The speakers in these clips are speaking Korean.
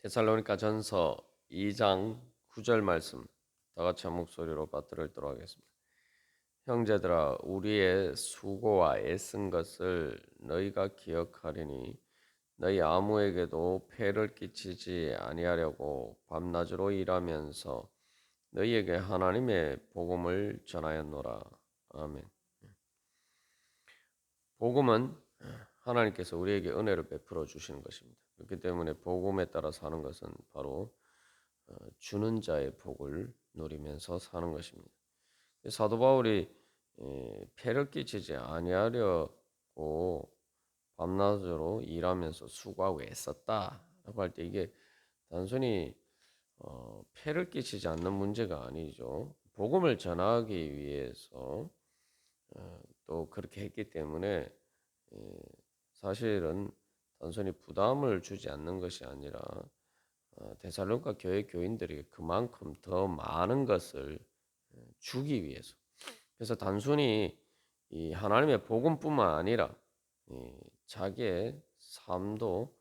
데살로니가 전서 2장 9절 말씀 다 같이 한 목소리로 받들도록 하겠습니다. 형제들아 우리의 수고와 애쓴 것을 너희가 기억하리니 너희 아무에게도 폐를 끼치지 아니하려고 밤낮으로 일하면서 너희에게 하나님의 복음을 전하였노라. 아멘. 복음은 하나님께서 우리에게 은혜를 베풀어 주시는 것입니다. 그렇기 때문에 복음에 따라 사는 것은 바로 주는 자의 복을 누리면서 사는 것입니다. 사도 바울이 폐를 끼치지 아니하려고 밤낮으로 일하면서 수고하고 애썼다라고 할 때 이게 단순히 폐를 끼치지 않는 문제가 아니죠. 복음을 전하기 위해서 또 그렇게 했기 때문에 사실은 단순히 부담을 주지 않는 것이 아니라 데살로니가 교회 교인들에게 그만큼 더 많은 것을 주기 위해서. 그래서 단순히 이 하나님의 복음뿐만 아니라 자기의 삶도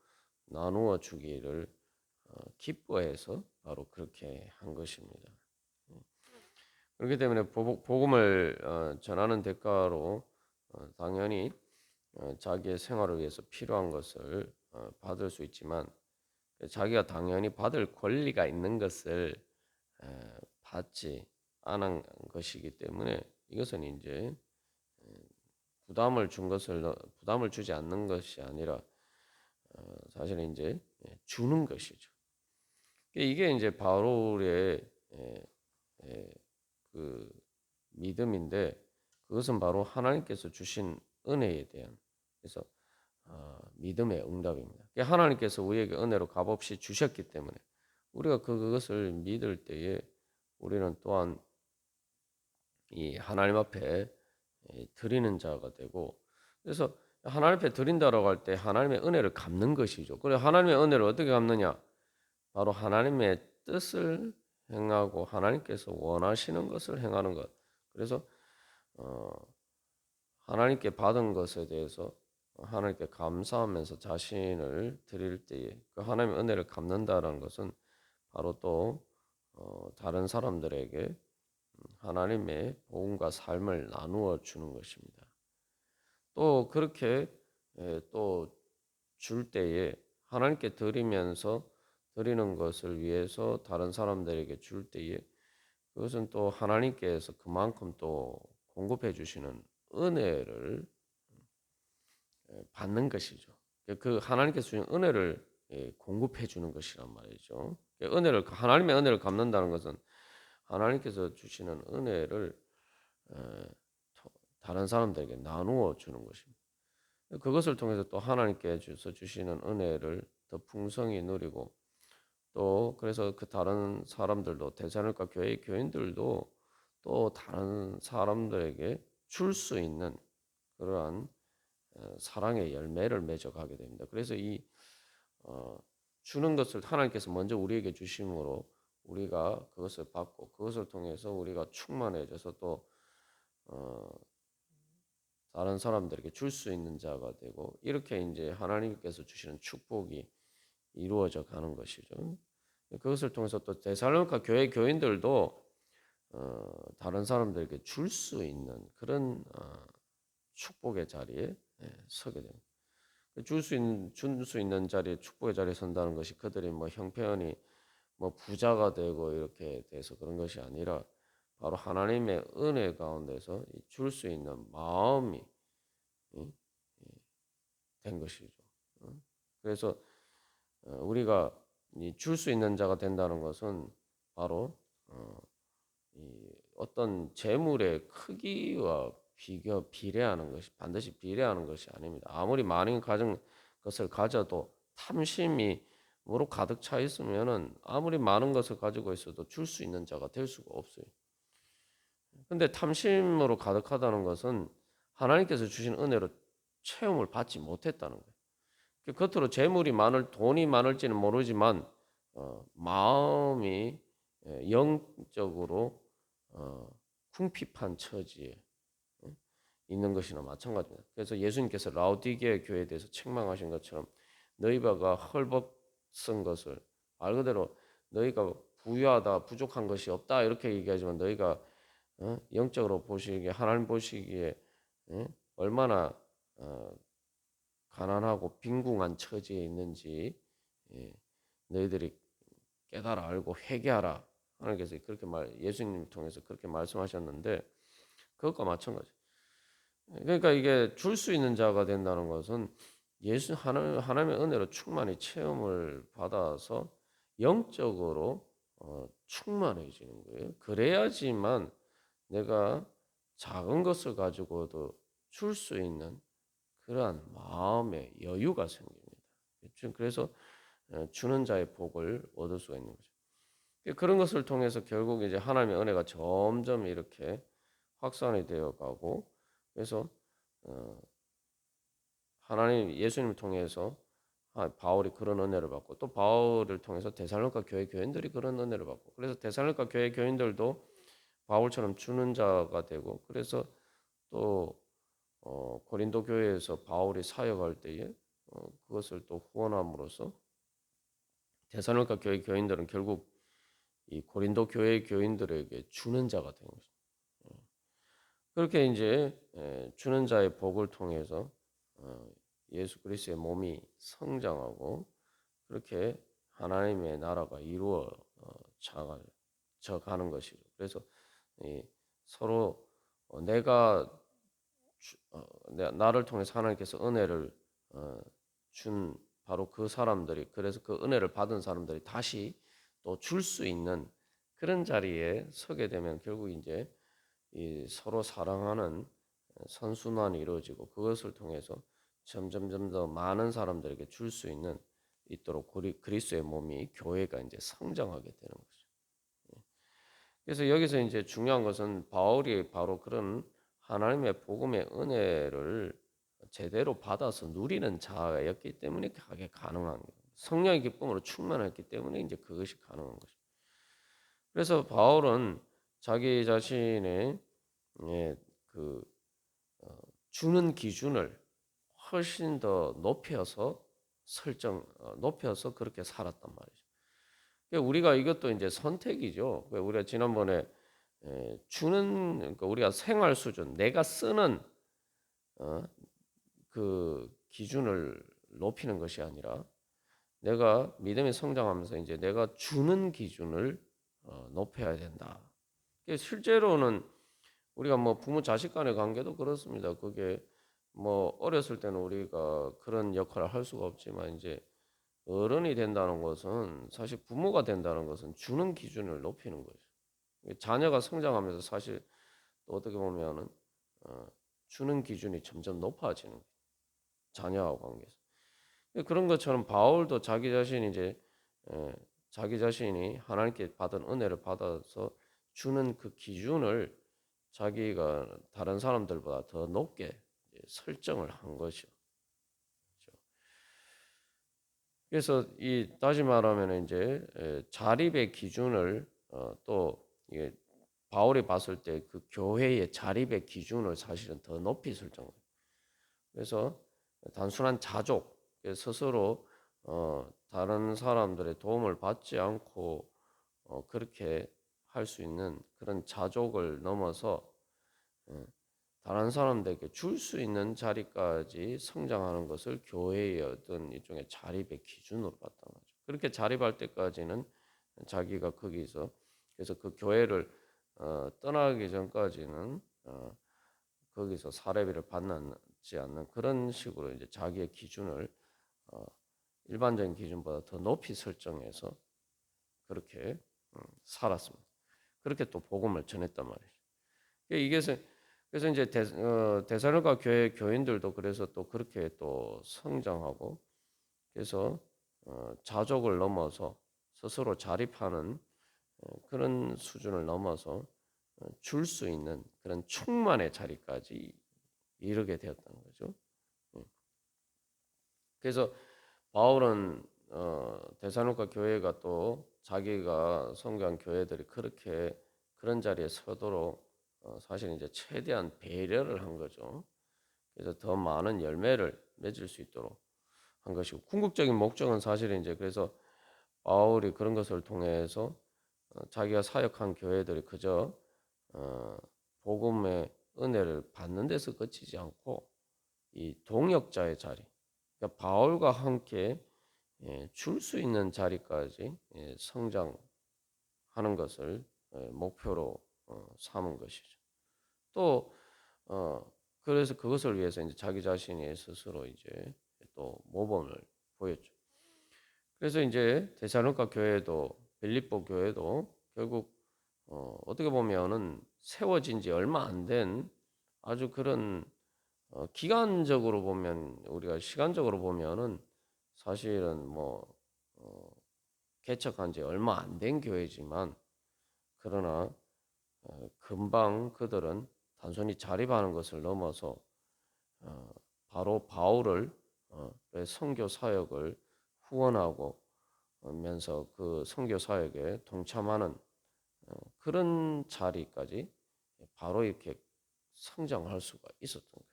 나누어 주기를 기뻐해서 바로 그렇게 한 것입니다. 그렇기 때문에 복음을 전하는 대가로 당연히 자기의 생활을 위해서 필요한 것을 받을 수 있지만 자기가 당연히 받을 권리가 있는 것을 받지 않은 것이기 때문에 이것은 이제 부담을 주지 않는 것이 아니라 사실은 이제 주는 것이죠. 이게 이제 바울의 그 믿음인데 그것은 바로 하나님께서 주신 은혜에 대한 그래서 믿음의 응답입니다. 하나님께서 우리에게 은혜로 값없이 주셨기 때문에 우리가 그것을 믿을 때에 우리는 또한 이 하나님 앞에 드리는 자가 되고 그래서 하나님 앞에 드린다라고 할 때 하나님의 은혜를 갚는 것이죠. 그래 하나님의 은혜를 어떻게 갚느냐? 바로 하나님의 뜻을 행하고 하나님께서 원하시는 것을 행하는 것. 그래서 어, 하나님께 받은 것에 대해서 하나님께 감사하면서 자신을 드릴 때에 그 하나님의 은혜를 갚는다라는 것은 바로 또 다른 사람들에게 하나님의 복음과 삶을 나누어 주는 것입니다. 또 그렇게 또 줄 때에 하나님께 드리면서 드리는 것을 위해서 다른 사람들에게 줄 때에 그것은 또 하나님께서 그만큼 또 공급해 주시는 은혜를 받는 것이죠. 그 하나님께서 주신 은혜를 공급해 주는 것이란 말이죠. 하나님의 은혜를 갚는다는 것은 하나님께서 주시는 은혜를 다른 사람들에게 나누어 주는 것입니다. 그것을 통해서 또 하나님께서 주시는 은혜를 더 풍성히 누리고 또 그래서 그 다른 사람들도 데살로니가 교회 교인들도 또 다른 사람들에게 줄 수 있는 그러한 사랑의 열매를 맺어가게 됩니다. 그래서 이 주는 것을 하나님께서 먼저 우리에게 주심으로 우리가 그것을 받고 그것을 통해서 우리가 충만해져서 또 어, 다른 사람들에게 줄 수 있는 자가 되고 이렇게 이제 하나님께서 주시는 축복이 이루어져 가는 것이죠. 그것을 통해서 또 데살로니가 교회 교인들도 다른 사람들에게 줄 수 있는 그런 축복의 자리에 서게 됩니다. 줄 수 있는 자리에 축복의 자리에 선다는 것이 그들이 뭐 형편이 뭐 부자가 되고 이렇게 돼서 그런 것이 아니라 바로 하나님의 은혜 가운데서 줄 수 있는 마음이 된 것이죠. 그래서 우리가 줄 수 있는 자가 된다는 것은 바로 어떤 재물의 크기와 비례하는 것이 반드시 비례하는 것이 아닙니다. 아무리 많은 가진 것을 가져도 탐심이 무로 가득 차 있으면은 아무리 많은 것을 가지고 있어도 줄 수 있는 자가 될 수가 없어요. 근데 탐심으로 가득하다는 것은 하나님께서 주신 은혜로 체험을 받지 못했다는 거예요. 겉으로 재물이 돈이 많을지는 모르지만 마음이 영적으로 궁핍한 처지에 있는 것이나 마찬가지입니다. 그래서 예수님께서 라오디게 교회에 대해서 책망하신 것처럼 너희가 헐벗은 것을 말 그대로 너희가 부유하다, 부족한 것이 없다 이렇게 얘기하지만 너희가 영적으로 보시기에 하나님 보시기에 얼마나 가난하고 빈궁한 처지에 있는지 너희들이 깨달아 알고 회개하라. 하나님께서 그렇게 예수님 통해서 그렇게 말씀하셨는데 그것과 마찬가지. 그러니까 이게 줄 수 있는 자가 된다는 것은 하나님의 은혜로 충만히 체험을 받아서 영적으로 충만해지는 거예요. 그래야지만 내가 작은 것을 가지고도 줄 수 있는 그러한 마음의 여유가 생깁니다. 그래서 주는 자의 복을 얻을 수가 있는 거죠. 그런 것을 통해서 결국 이제 하나님의 은혜가 점점 이렇게 확산이 되어 가고 그래서 하나님 예수님을 통해서 바울이 그런 은혜를 받고 또 바울을 통해서 데살로니가 교회 교인들이 그런 은혜를 받고 그래서 데살로니가 교회 교인들도 바울처럼 주는 자가 되고 그래서 또 고린도 교회에서 바울이 사역할 때에 그것을 또 후원함으로써 데살로니가 교회 교인들은 결국 이 고린도 교회 교인들에게 주는 자가 된 거죠. 그렇게 이제 주는 자의 복을 통해서 예수 그리스도의 몸이 성장하고 그렇게 하나님의 나라가 이루어져 가는 것이죠. 그래서 서로 내가 나를 통해서 하나님께서 은혜를 준 바로 그 사람들이 그래서 그 은혜를 받은 사람들이 다시 또 줄 수 있는 그런 자리에 서게 되면 결국 이제 이 서로 사랑하는 선순환이 이루어지고 그것을 통해서 점점 더 많은 사람들에게 줄 수 있도록 그리스도의 몸이 교회가 이제 성장하게 되는 거죠. 그래서 여기서 이제 중요한 것은 바울이 바로 그런 하나님의 복음의 은혜를 제대로 받아서 누리는 자였기 때문에 그게 가능한 거예요. 성령의 기쁨으로 충만했기 때문에 이제 그것이 가능한 거죠. 그래서 바울은 자기 자신의 그 주는 기준을 훨씬 더 높여서 그렇게 살았단 말이죠. 그러니까 우리가 이것도 이제 선택이죠. 그러니까 우리가 지난번에 그러니까 우리가 생활 수준, 내가 쓰는 그 기준을 높이는 것이 아니라 내가 믿음이 성장하면서 이제 내가 주는 기준을 높여야 된다. 실제로는 우리가 뭐 부모 자식 간의 관계도 그렇습니다. 그게 뭐 어렸을 때는 우리가 그런 역할을 할 수가 없지만 이제 어른이 된다는 것은 사실 부모가 된다는 것은 주는 기준을 높이는 거죠. 자녀가 성장하면서 사실 또 어떻게 보면은 주는 기준이 점점 높아지는 거예요. 자녀와 관계에서. 그런 것처럼 바울도 자기 자신이 하나님께 받은 은혜를 받아서 주는 그 기준을 자기가 다른 사람들보다 더 높게 설정을 한 것이죠. 그렇죠? 그래서 다시 말하면 이제 자립의 기준을 또 이게 바울이 봤을 때 그 교회의 자립의 기준을 사실은 더 높이 설정해요. 그래서 단순한 자족, 스스로 다른 사람들의 도움을 받지 않고 그렇게 할 수 있는 그런 자족을 넘어서 다른 사람들에게 줄 수 있는 자리까지 성장하는 것을 교회의 어떤 일종의 자립의 기준으로 봤단 말이죠. 그렇게 자립할 때까지는 자기가 거기서 그래서 그 교회를 떠나기 전까지는 거기서 사례비를 받지 않는 그런 식으로 이제 자기의 기준을 일반적인 기준보다 더 높이 설정해서 그렇게 살았습니다. 그렇게 또 복음을 전했단 말이죠. 그래서 이제 데살로니가 교회 교인들도 그래서 또 그렇게 또 성장하고 그래서 자족을 넘어서 스스로 자립하는 그런 수준을 넘어서 줄 수 있는 그런 충만의 자리까지 이르게 되었다는 거죠. 그래서 바울은 데살로니가 교회가 또 자기가 선교한 교회들이 그렇게 그런 자리에 서도록 사실 이제 최대한 배려를 한 거죠. 그래서 더 많은 열매를 맺을 수 있도록 한 것이고 궁극적인 목적은 사실 이제 그래서 바울이 그런 것을 통해서 자기가 사역한 교회들이 그저 복음의 은혜를 받는 데서 그치지 않고 이 동역자의 자리, 그러니까 바울과 함께 줄 수 있는 자리까지 성장하는 것을 목표로 삼은 것이죠. 또 그래서 그것을 위해서 이제 자기 자신이 스스로 이제 또 모범을 보였죠. 그래서 이제 데살로니가 교회도 빌립보 교회도 결국 어떻게 보면은 세워진 지 얼마 안 된 아주 그런 기간적으로 보면 우리가 시간적으로 보면은 사실은 뭐 어, 개척한 지 얼마 안 된 교회지만 그러나 금방 그들은 단순히 자립하는 것을 넘어서 어, 바로 바울을 선교 사역을 후원하고 면서 그 선교 사역에 동참하는 그런 자리까지 바로 이렇게 성장할 수가 있었던 거죠.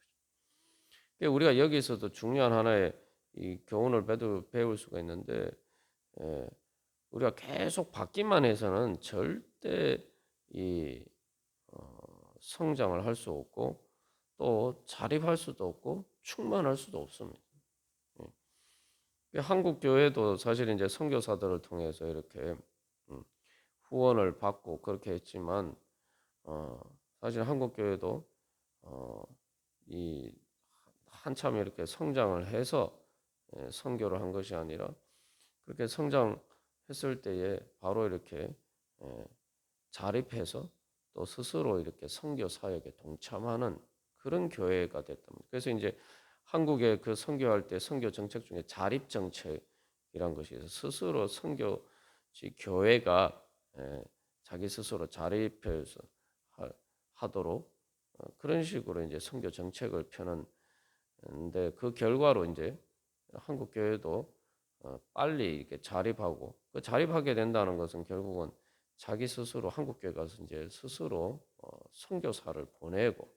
그러니까 우리가 여기서도 중요한 하나의 이 교훈을 배울 수가 있는데 예, 우리가 계속 받기만 해서는 절대 이 성장을 할 수 없고 또 자립할 수도 없고 충만할 수도 없습니다. 예. 한국 교회도 사실 이제 선교사들을 통해서 이렇게 음, 후원을 받고 그렇게 했지만 어, 사실 한국 교회도 어, 이 한참 이렇게 성장을 해서 선교를 한 것이 아니라 그렇게 성장했을 때에 바로 이렇게 예, 자립해서 또 스스로 이렇게 선교 사역에 동참하는 그런 교회가 됐답니다. 그래서 이제 한국의 그 선교할 때 선교 정책 중에 자립 정책이란 것이 있어서 스스로 선교지 교회가 자기 스스로 자립해서 하도록 그런 식으로 이제 선교 정책을 펴는데 그 결과로 이제 한국 교회도 빨리 이렇게 자립하고 그 자립하게 된다는 것은 결국은 자기 스스로 한국 교회 가서 이제 스스로 선교사를 보내고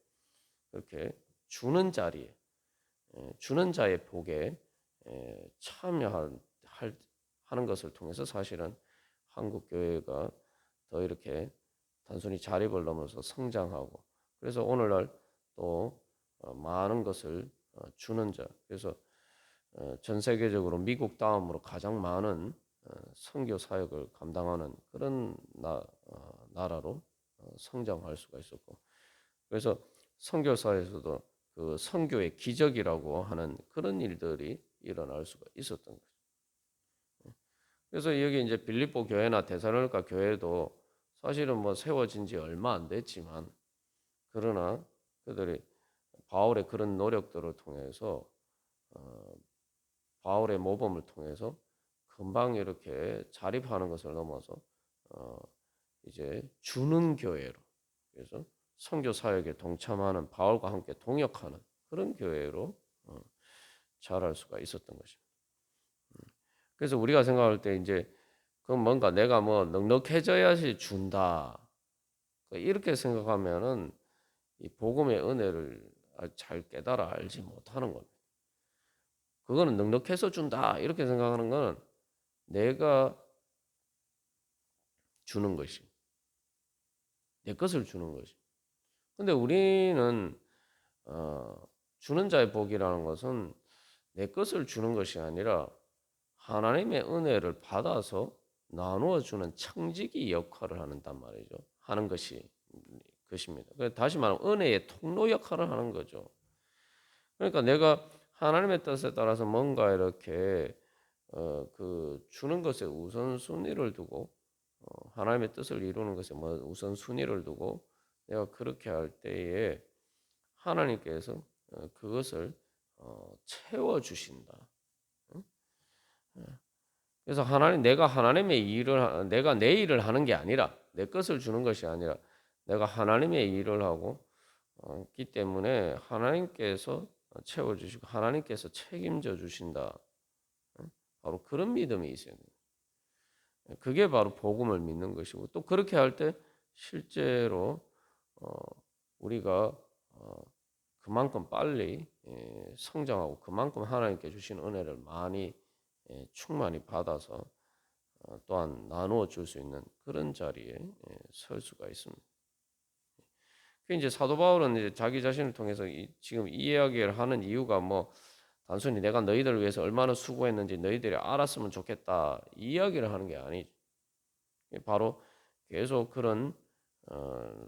그렇게 주는 자리에 주는 자의 복에 참여하는 것을 통해서 사실은 한국 교회가 더 이렇게 단순히 자립을 넘어서 성장하고 그래서 오늘날 또 많은 것을 주는 자 그래서 전 세계적으로 미국 다음으로 가장 많은 선교 사역을 감당하는 그런 나라로 성장할 수가 있었고 그래서 선교사에서도 그 선교의 기적이라고 하는 그런 일들이 일어날 수가 있었던 거죠. 그래서 여기 이제 빌립보 교회나 데살로니가 교회도 사실은 뭐 세워진 지 얼마 안 됐지만 그러나 그들이 바울의 그런 노력들을 통해서 바울의 모범을 통해서 금방 이렇게 자립하는 것을 넘어서 이제 주는 교회로 그래서 선교 사역에 동참하는 바울과 함께 동역하는 그런 교회로 자랄 수가 있었던 것입니다. 그래서 우리가 생각할 때 이제 그 뭔가 내가 뭐 넉넉해져야지 준다 이렇게 생각하면은 이 복음의 은혜를 잘 깨달아 알지 못하는 겁니다. 그거는 넉넉해서 준다 이렇게 생각하는 거는 내가 주는 것이 내 것을 주는 것이. 근데 우리는 주는 자의 복이라는 것은 내 것을 주는 것이 아니라 하나님의 은혜를 받아서 나누어 주는 청지기 역할을 한단 말이죠. 하는 것입니다. 다시 말하면 은혜의 통로 역할을 하는 거죠. 그러니까 내가 하나님의 뜻에 따라서 뭔가 이렇게 그 주는 것에 우선순위를 두고 하나님의 뜻을 이루는 것에 뭐 우선순위를 두고 내가 그렇게 할 때에 하나님께서 그것을 채워 주신다. 그래서 내가 하나님의 일을 내가 내 일을 하는 게 아니라 내 것을 주는 것이 아니라 내가 하나님의 일을 하고 있기 때문에 하나님께서 채워 주시고 하나님께서 책임져 주신다. 바로 그런 믿음이 있어야 돼요. 그게 바로 복음을 믿는 것이고 또 그렇게 할 때 실제로 우리가 그만큼 빨리 성장하고 그만큼 하나님께 주신 은혜를 많이 충만히 받아서 또한 나누어 줄 수 있는 그런 자리에 설 수가 있습니다. 그 이제 사도 바울은 이제 자기 자신을 통해서 지금 이 이야기를 하는 이유가 뭐 단순히 내가 너희들을 위해서 얼마나 수고했는지 너희들이 알았으면 좋겠다 이 이야기를 하는 게 아니죠. 바로 계속 그런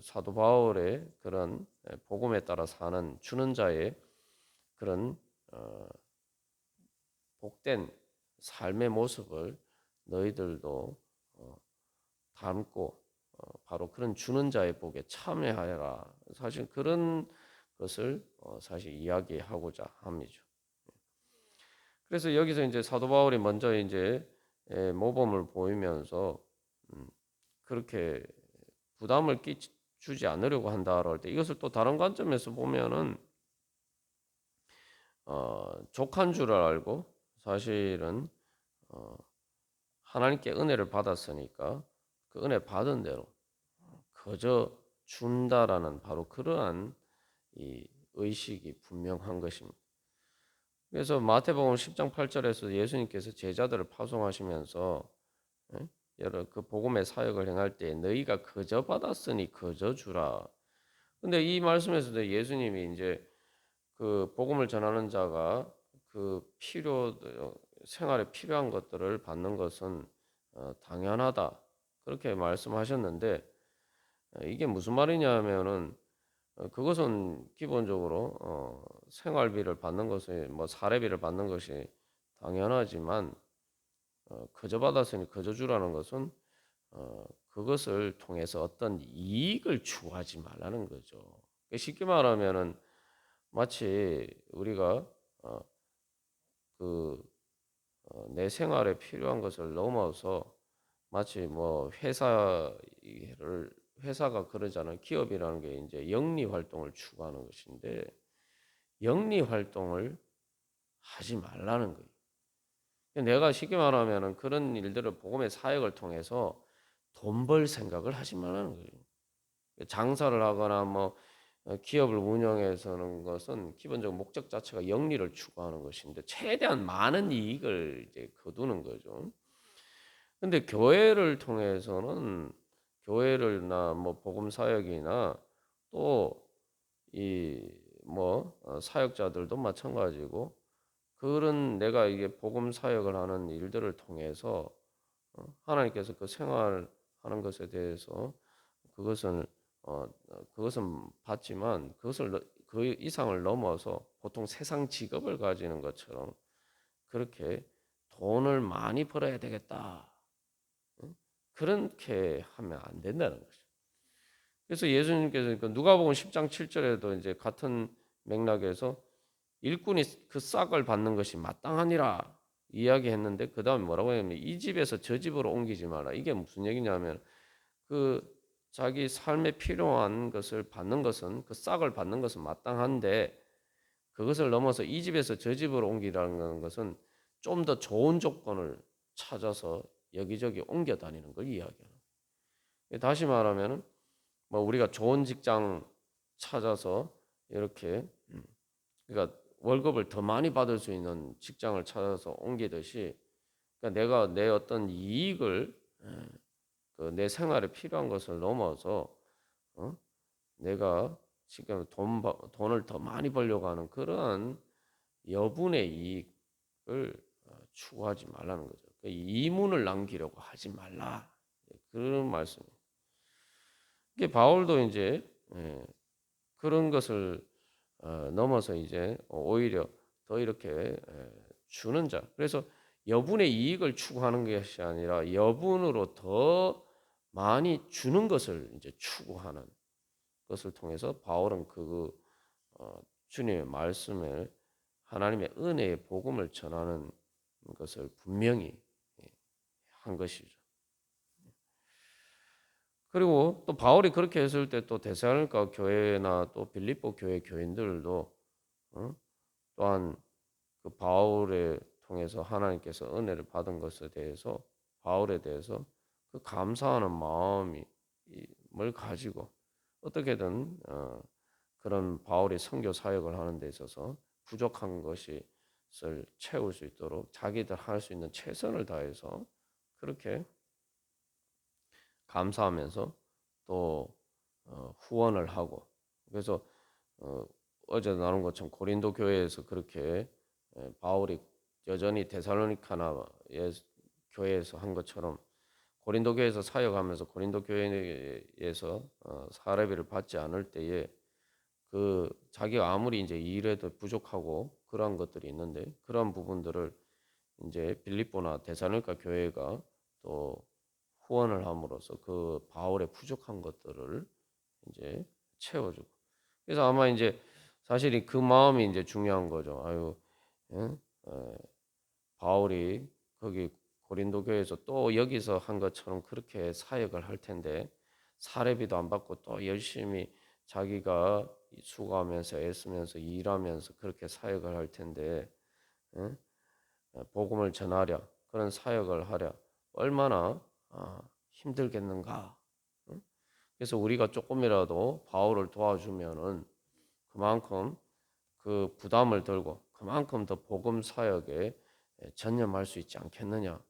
사도 바울의 그런 복음에 따라 사는 주는 자의 그런 복된 삶의 모습을 너희들도 닮고 바로 그런 주는 자의 복에 참여하여라. 사실 그런 것을 사실 이야기하고자 합니다. 그래서 여기서 이제 사도 바울이 먼저 이제 모범을 보이면서 그렇게 부담을 주지 않으려고 한다라고 할 때 이것을 또 다른 관점에서 보면은 족한 줄 알고 사실은 하나님께 은혜를 받았으니까 그 은혜 받은 대로 거저 준다라는 바로 그러한 이 의식이 분명한 것입니다. 그래서 마태복음 10장 8절에서 예수님께서 제자들을 파송하시면서 여러 그 복음의 사역을 행할 때 너희가 거저 받았으니 거저 주라. 근데 이 말씀에서도 예수님이 이제 그 복음을 전하는 자가 그 생활에 필요한 것들을 받는 것은 당연하다. 그렇게 말씀하셨는데 이게 무슨 말이냐면은 그것은 기본적으로 생활비를 받는 것이 뭐 사례비를 받는 것이 당연하지만 거저 받았으니 거저 주라는 것은 그것을 통해서 어떤 이익을 추구하지 말라는 거죠. 쉽게 말하면은 마치 우리가 내 생활에 필요한 것을 넘어서 마치 뭐 회사가 그러잖아요. 기업이라는 게 이제 영리 활동을 추구하는 것인데 영리 활동을 하지 말라는 거예요. 내가 쉽게 말하면은 그런 일들을 복음의 사역을 통해서 돈 벌 생각을 하지 말라는 거예요. 장사를 하거나 뭐 기업을 운영해서는 것은 기본적 목적 자체가 영리를 추구하는 것인데 최대한 많은 이익을 이제 거두는 거죠. 근데 교회를 통해서는 교회를나 뭐 복음 사역이나 또 이 뭐 사역자들도 마찬가지고 그런 내가 이게 복음 사역을 하는 일들을 통해서 하나님께서 그 생활하는 것에 대해서 그것을 그것은 받지만 그 이상을 넘어서 보통 세상 직업을 가지는 것처럼 그렇게 돈을 많이 벌어야 되겠다. 그렇게 하면 안 된다는 거죠. 그래서 예수님께서 누가복음 10장 7절에도 이제 같은 맥락에서 일꾼이 그 싹을 받는 것이 마땅하니라 이야기했는데 그 다음에 뭐라고 하냐면 이 집에서 저 집으로 옮기지 마라. 이게 무슨 얘기냐면 그 자기 삶에 필요한 것을 받는 것은 그 싹을 받는 것은 마땅한데 그것을 넘어서 이 집에서 저 집으로 옮기라는 것은 좀 더 좋은 조건을 찾아서 여기저기 옮겨 다니는 걸 이야기하는 거예요. 다시 말하면은 뭐 우리가 좋은 직장 찾아서 이렇게 그러니까 월급을 더 많이 받을 수 있는 직장을 찾아서 옮기듯이 그러니까 내가 내 어떤 이익을 그내 생활에 필요한 것을 넘어서 내가 지금 돈을 더 많이 벌려고 하는 그러한 여분의 이익을 추구하지 말라는 거죠. 그러니까 이문을 남기려고 하지 말라. 그런 말씀이에요. 이게 바울도 이제 그런 것을 넘어서 이제 오히려 더 이렇게 주는 자. 그래서 여분의 이익을 추구하는 것이 아니라 여분으로 더 많이 주는 것을 이제 추구하는 것을 통해서 바울은 주님의 말씀을 하나님의 은혜의 복음을 전하는 것을 분명히 한 것이죠. 그리고 또 바울이 그렇게 했을 때 또 데살로니가 교회나 또 빌립보 교회 교인들도 또한 그 바울을 통해서 하나님께서 은혜를 받은 것에 대해서 바울에 대해서 그 감사하는 마음을 가지고 어떻게든 그런 바울이 선교 사역을 하는 데 있어서 부족한 것을 채울 수 있도록 자기들 할 수 있는 최선을 다해서 그렇게 감사하면서 또 후원을 하고 그래서 어제 나눈 것처럼 고린도 교회에서 그렇게 바울이 여전히 데살로니카나 교회에서 한 것처럼 고린도 교회에서 사역하면서 고린도 교회에서 사례비를 받지 않을 때에 그 자기가 아무리 이제 일해도 부족하고 그러한 것들이 있는데 그런 부분들을 이제 빌립보나 데살로니가 교회가 또 후원을 함으로써 그 바울의 부족한 것들을 이제 채워주고 그래서 아마 이제 사실이 그 마음이 이제 중요한 거죠. 아유, 예? 바울이 거기 고린도 교회에서 또 여기서 한 것처럼 그렇게 사역을 할 텐데 사례비도 안 받고 또 열심히 자기가 수고하면서 애쓰면서 일하면서 그렇게 사역을 할 텐데 예? 복음을 전하랴 그런 사역을 하랴 얼마나 힘들겠는가. 응? 그래서 우리가 조금이라도 바울을 도와주면은 그만큼 그 부담을 들고 그만큼 더 복음 사역에 전념할 수 있지 않겠느냐.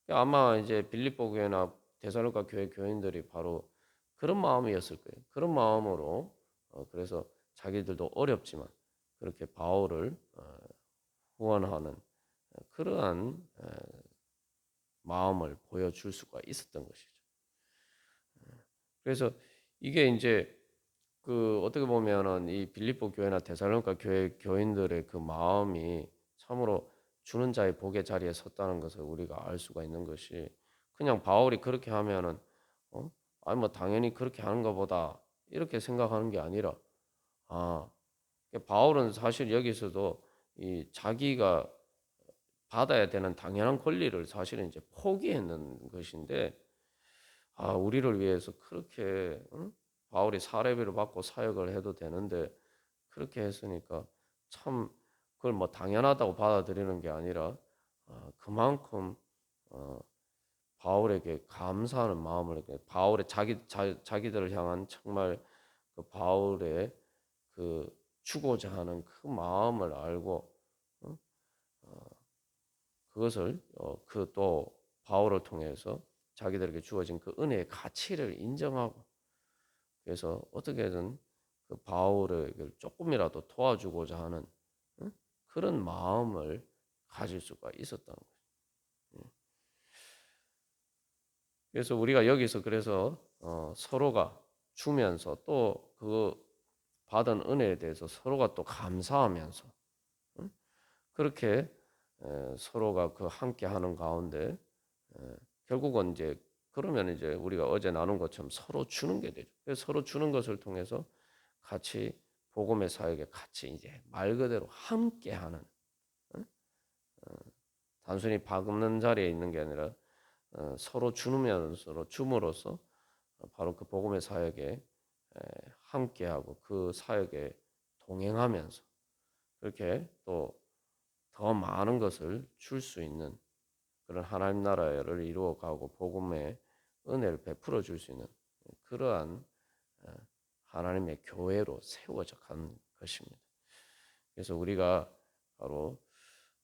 아마 이제 빌립보 교회나 데살로니가 교회 교인들이 바로 그런 마음이었을 거예요. 그런 마음으로 그래서 자기들도 어렵지만 그렇게 바울을 후원하는 그러한 마음을 보여줄 수가 있었던 것이죠. 그래서 이게 이제 그 어떻게 보면은 이 빌립보 교회나 데살로니가 교회 교인들의 그 마음이 참으로 주는 자의 복의 자리에 섰다는 것을 우리가 알 수가 있는 것이 그냥 바울이 그렇게 하면은 아니 뭐 당연히 그렇게 하는 것보다 이렇게 생각하는 게 아니라 아 바울은 사실 여기서도 이 자기가 받아야 되는 당연한 권리를 사실은 이제 포기했는 것인데 우리를 위해서 그렇게 바울이 사례비를 받고 사역을 해도 되는데 그렇게 했으니까 참 그걸 뭐 당연하다고 받아들이는 게 아니라 그만큼 어, 바울에게 감사하는 마음을 바울의 자기들을 향한 정말 그 바울의 그 주고자 하는 그 마음을 알고 어, 그것을 그 또 바울을 통해서 자기들에게 주어진 그 은혜의 가치를 인정하고 그래서 어떻게든 그 바울을 조금이라도 도와주고자 하는 그런 마음을 가질 수가 있었다는 거죠. 그래서 우리가 여기서 그래서 서로가 주면서 또 그 받은 은혜에 대해서 서로가 또 감사하면서 그렇게 서로가 그 함께하는 가운데 결국은 이제 그러면 이제 우리가 어제 나눈 것처럼 서로 주는 게 되죠. 그래서 서로 주는 것을 통해서 같이 복음의 사역에 같이 이제 말 그대로 함께하는 단순히 박는 자리에 있는 게 아니라 서로 주면서 줌으로써 바로 그 복음의 사역에 함께하고 그 사역에 동행하면서 그렇게 또 더 많은 것을 줄 수 있는 그런 하나님 나라를 이루어가고 복음의 은혜를 베풀어 줄 수 있는 그러한 하나님의 교회로 세워져 가는 것입니다. 그래서 우리가 바로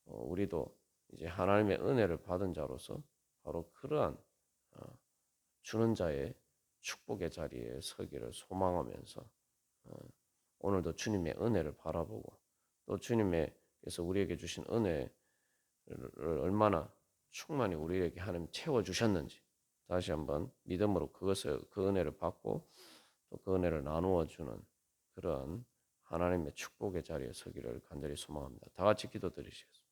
우리도 이제 하나님의 은혜를 받은 자로서 바로 그러한 주는 자의 축복의 자리에 서기를 소망하면서 오늘도 주님의 은혜를 바라보고 또 주님께서 우리에게 주신 은혜를 얼마나 충만히 우리에게 하나님 채워 주셨는지 다시 한번 믿음으로 그것을 그 은혜를 받고 또 그 은혜를 나누어 주는 그러한 하나님의 축복의 자리에 서기를 간절히 소망합니다. 다 같이 기도드리시겠습니다.